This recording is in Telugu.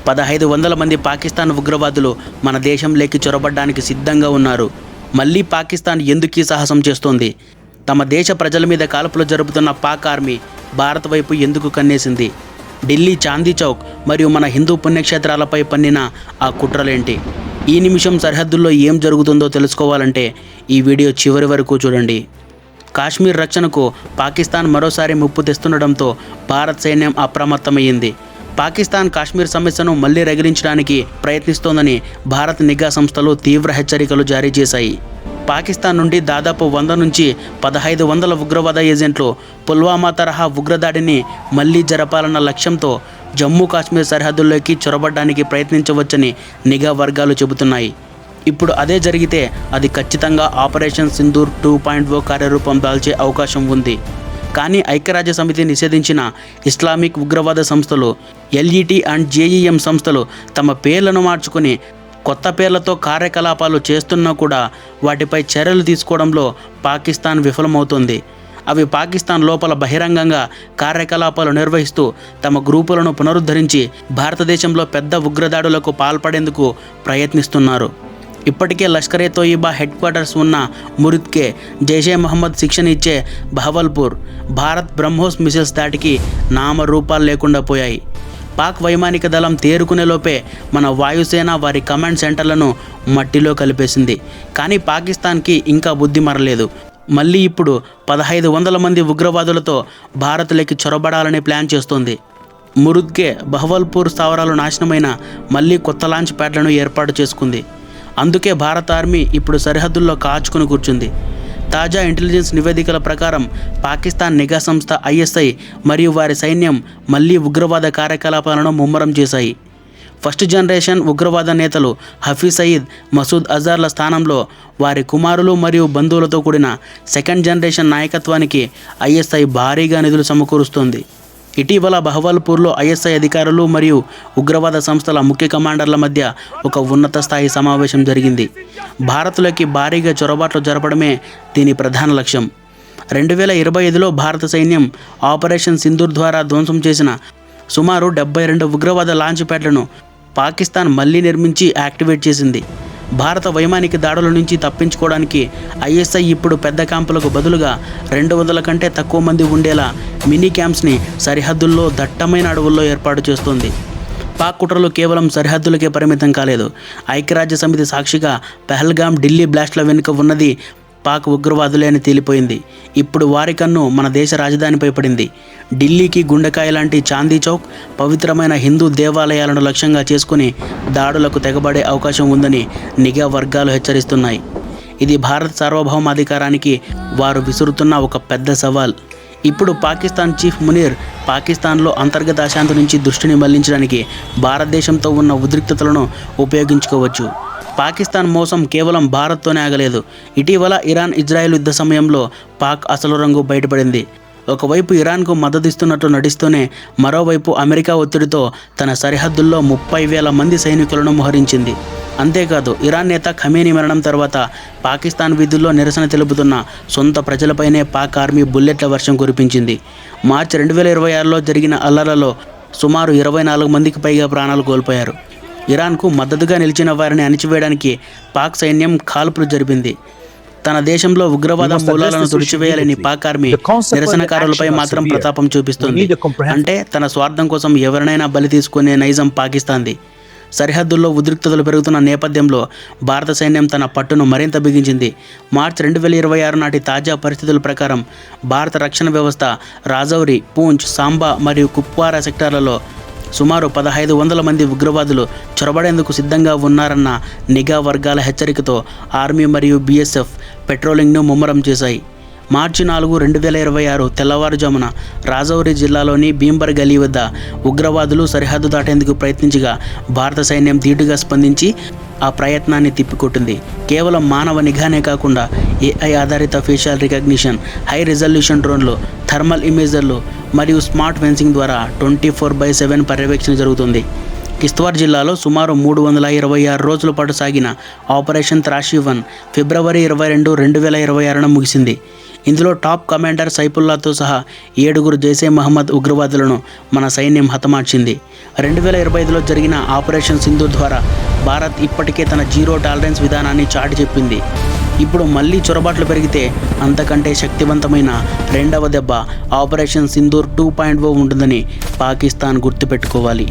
1500 మంది పాకిస్తాన్ ఉగ్రవాదులు మన దేశంలోకి చొరబడ్డానికి సిద్ధంగా ఉన్నారు. మళ్ళీ పాకిస్తాన్ ఎందుకు ఈ సాహసం చేస్తోంది? తమ దేశ ప్రజల మీద కాల్పులు జరుపుతున్న పాక్ ఆర్మీ భారత్ వైపు ఎందుకు కన్నేసింది? ఢిల్లీ చాందీ చౌక్ మరియు మన హిందూ పుణ్యక్షేత్రాలపై పన్నిన ఆ కుట్రలేంటి? ఈ నిమిషం సరిహద్దుల్లో ఏం జరుగుతుందో తెలుసుకోవాలంటే ఈ వీడియో చివరి వరకు చూడండి. కాశ్మీర్ రక్షణకు పాకిస్తాన్ మరోసారి ముప్పు తెస్తుండడంతో భారత్ సైన్యం అప్రమత్తమయ్యింది. పాకిస్తాన్ కాశ్మీర్ సమస్యను మళ్లీ రగిలించడానికి ప్రయత్నిస్తోందని భారత్ నిఘా సంస్థలు తీవ్ర హెచ్చరికలు జారీ చేశాయి. పాకిస్తాన్ నుండి దాదాపు 100 నుంచి 1500 ఉగ్రవాద ఏజెంట్లు పుల్వామా తరహా ఉగ్రదాడిని మళ్లీ జరపాలన్న లక్ష్యంతో జమ్మూ కాశ్మీర్ సరిహద్దుల్లోకి చొరబడ్డానికి ప్రయత్నించవచ్చని నిఘా వర్గాలు చెబుతున్నాయి. ఇప్పుడు అదే జరిగితే అది ఖచ్చితంగా ఆపరేషన్ సింధూర్ 2.0 కార్యరూపం దాల్చే అవకాశం ఉంది. కానీ ఐక్యరాజ్య సమితి నిషేధించిన ఇస్లామిక్ ఉగ్రవాద సంస్థలు LET అండ్ JEM సంస్థలు తమ పేర్లను మార్చుకుని కొత్త పేర్లతో కార్యకలాపాలు చేస్తున్నా కూడా వాటిపై చర్యలు తీసుకోవడంలో పాకిస్తాన్ విఫలమవుతోంది. అవి పాకిస్తాన్ లోపల బహిరంగంగా కార్యకలాపాలు నిర్వహిస్తూ తమ గ్రూపులను పునరుద్ధరించి భారతదేశంలో పెద్ద ఉగ్రదాడులకు పాల్పడేందుకు ప్రయత్నిస్తున్నారు. ఇప్పటికే లష్కరే తోయిబా హెడ్ క్వార్టర్స్ ఉన్న మురిద్కే, జైషే మహమ్మద్ శిక్షణ ఇచ్చే బహవల్పూర్ భారత్ బ్రహ్మోస్ మిసైల్స్ దాటికి నామరూపాలు లేకుండా పోయాయి. పాక్ వైమానిక దళం తేరుకునేలోపే మన వాయుసేన వారి కమాండ్ సెంటర్లను మట్టిలో కలిపేసింది. కానీ పాకిస్తాన్కి ఇంకా బుద్ధి మరలేదు. మళ్ళీ ఇప్పుడు 1500 మంది ఉగ్రవాదులతో భారత్లోకి చొరబడాలని ప్లాన్ చేస్తోంది. మురుద్కే, బహవల్పూర్ స్థావరాలు నాశనమైన మళ్ళీ కొత్త లాంచ్ ప్యాడ్లను ఏర్పాటు చేసుకుంది. అందుకే భారత ఆర్మీ ఇప్పుడు సరిహద్దుల్లో కాచుకుని కూర్చుంది. తాజా ఇంటెలిజెన్స్ నివేదికల ప్రకారం పాకిస్తాన్ నిఘా సంస్థ ISI మరియు వారి సైన్యం మళ్లీ ఉగ్రవాద కార్యకలాపాలను ముమ్మరం చేశాయి. ఫస్ట్ జనరేషన్ ఉగ్రవాద నేతలు హఫీజ్ సయీద్, మసూద్ అజార్ల స్థానంలో వారి కుమారులు మరియు బంధువులతో కూడిన సెకండ్ జనరేషన్ నాయకత్వానికి ISI భారీగా నిధులు సమకూరుస్తోంది. ఇటీవల బహవల్పూర్లో ISI అధికారులు మరియు ఉగ్రవాద సంస్థల ముఖ్య కమాండర్ల మధ్య ఒక ఉన్నత స్థాయి సమావేశం జరిగింది. భారత్లోకి భారీగా చొరబాట్లు జరపడమే దీని ప్రధాన లక్ష్యం. 2025లో భారత సైన్యం ఆపరేషన్ సింధూర్ ద్వారా ధ్వంసం చేసిన సుమారు 72 ఉగ్రవాద లాంచ్ ప్యాడ్లను పాకిస్తాన్ మళ్లీ నిర్మించి యాక్టివేట్ చేసింది. భారత వైమానిక దాడుల నుంచి తప్పించుకోవడానికి ISI ఇప్పుడు పెద్ద క్యాంపులకు బదులుగా 200 కంటే తక్కువ మంది ఉండేలా మినీ క్యాంప్స్ని సరిహద్దుల్లో దట్టమైన అడవుల్లో ఏర్పాటు చేస్తోంది. పాక్ కుట్రలు కేవలం సరిహద్దులకే పరిమితం కాలేదు. ఐక్యరాజ్య సమితి సాక్షిగా పహల్గామ్, ఢిల్లీ బ్లాస్ట్ల వెనుక ఉన్నది పాక్ ఉగ్రవాదులే అని తేలిపోయింది. ఇప్పుడు వారి కన్ను మన దేశ రాజధానిపై పడింది. ఢిల్లీకి గుండెకాయ లాంటి చాందీ చౌక్, పవిత్రమైన హిందూ దేవాలయాలను లక్ష్యంగా చేసుకుని దాడులకు తెగబడే అవకాశం ఉందని నిఘా వర్గాలు హెచ్చరిస్తున్నాయి. ఇది భారత్ సార్వభౌమాధికారానికి వారు విసురుతున్న ఒక పెద్ద సవాల్. ఇప్పుడు పాకిస్తాన్ చీఫ్ మునీర్ పాకిస్తాన్లో అంతర్గత అశాంతి నుంచి దృష్టిని మళ్లించడానికి భారతదేశంతో ఉన్న ఉద్రిక్తతలను ఉపయోగించుకోవచ్చు. పాకిస్తాన్ మోసం కేవలం భారత్తోనే ఆగలేదు. ఇటీవల ఇరాన్, ఇజ్రాయెల్ యుద్ధ సమయంలో పాక్ అసలు రంగు బయటపడింది. ఒకవైపు ఇరాన్కు మద్దతిస్తున్నట్టు నటిస్తూనే మరోవైపు అమెరికా ఒత్తిడితో తన సరిహద్దుల్లో 30,000 మంది సైనికులను మోహరించింది. అంతేకాదు, ఇరాన్ నేత ఖమేనీ మరణం తర్వాత పాకిస్తాన్ వీధుల్లో నిరసన తెలుపుతున్న సొంత ప్రజలపైనే పాక్ ఆర్మీ బుల్లెట్ల వర్షం కురిపించింది. మార్చి 2026లో జరిగిన అల్లర్లలో సుమారు 24 మందికి పైగా ప్రాణాలు కోల్పోయారు. ఇరాన్కు మద్దతుగా నిలిచిన వారిని అణిచివేయడానికి పాక్ సైన్యం కాల్పులు జరిపింది. తన దేశంలో ఉగ్రవాద మూలాలను తుడిచివేయాలని పాక్ ఆర్మీ నిరసనకారులపై మాత్రం ప్రతాపం చూపిస్తుంది. అంటే తన స్వార్థం కోసం ఎవరినైనా బలి తీసుకునే నైజం పాకిస్తాన్ది. సరిహద్దుల్లో ఉద్రిక్తతలు పెరుగుతున్న నేపథ్యంలో భారత సైన్యం తన పట్టును మరింత బిగించింది. మార్చి 2026 నాటి తాజా పరిస్థితుల ప్రకారం భారత రక్షణ వ్యవస్థ రాజౌరి, పూంచ్, సాంబా మరియు కుప్వారా సెక్టార్లలో సుమారు 1500 మంది ఉగ్రవాదులు చొరబడేందుకు సిద్ధంగా ఉన్నారన్న నిఘా వర్గాల హెచ్చరికతో ఆర్మీ మరియు BSF పెట్రోలింగ్ను ముమ్మరం చేశాయి. మార్చి 4, 2026 తెల్లవారుజామున రాజౌరి జిల్లాలోని భీంబర్ గలీ వద్ద ఉగ్రవాదులు సరిహద్దు దాటేందుకు ప్రయత్నించగా భారత సైన్యం ధీటుగా స్పందించి ఆ ప్రయత్నాన్ని తిప్పికొట్టింది. కేవలం మానవ నిఘానే కాకుండా AI ఆధారిత ఫేషియల్ రికగ్నిషన్, హై రిజల్యూషన్ డ్రోన్లు, థర్మల్ ఇమేజర్లు మరియు స్మార్ట్ ఫెన్సింగ్ ద్వారా 24/7 పర్యవేక్షణ జరుగుతుంది. కిస్తవార్ జిల్లాలో సుమారు 326 రోజుల పాటు సాగిన ఆపరేషన్ త్రాషి 1 ఫిబ్రవరి 22, 2026న ముగిసింది. ఇందులో టాప్ కమాండర్ సైఫుల్లాతో సహా 7 జైషే మహమ్మద్ ఉగ్రవాదులను మన సైన్యం హతమార్చింది. 2025లో జరిగిన ఆపరేషన్ సింధూర్ ద్వారా భారత్ ఇప్పటికే తన జీరో టాలరెన్స్ విధానాన్ని చాటి చెప్పింది. ఇప్పుడు మళ్ళీ చొరబాట్లు పెరిగితే అంతకంటే శక్తివంతమైన రెండవ దెబ్బ ఆపరేషన్ సింధూర్ 2.0 ఉంటుందని పాకిస్తాన్ గుర్తుపెట్టుకోవాలి.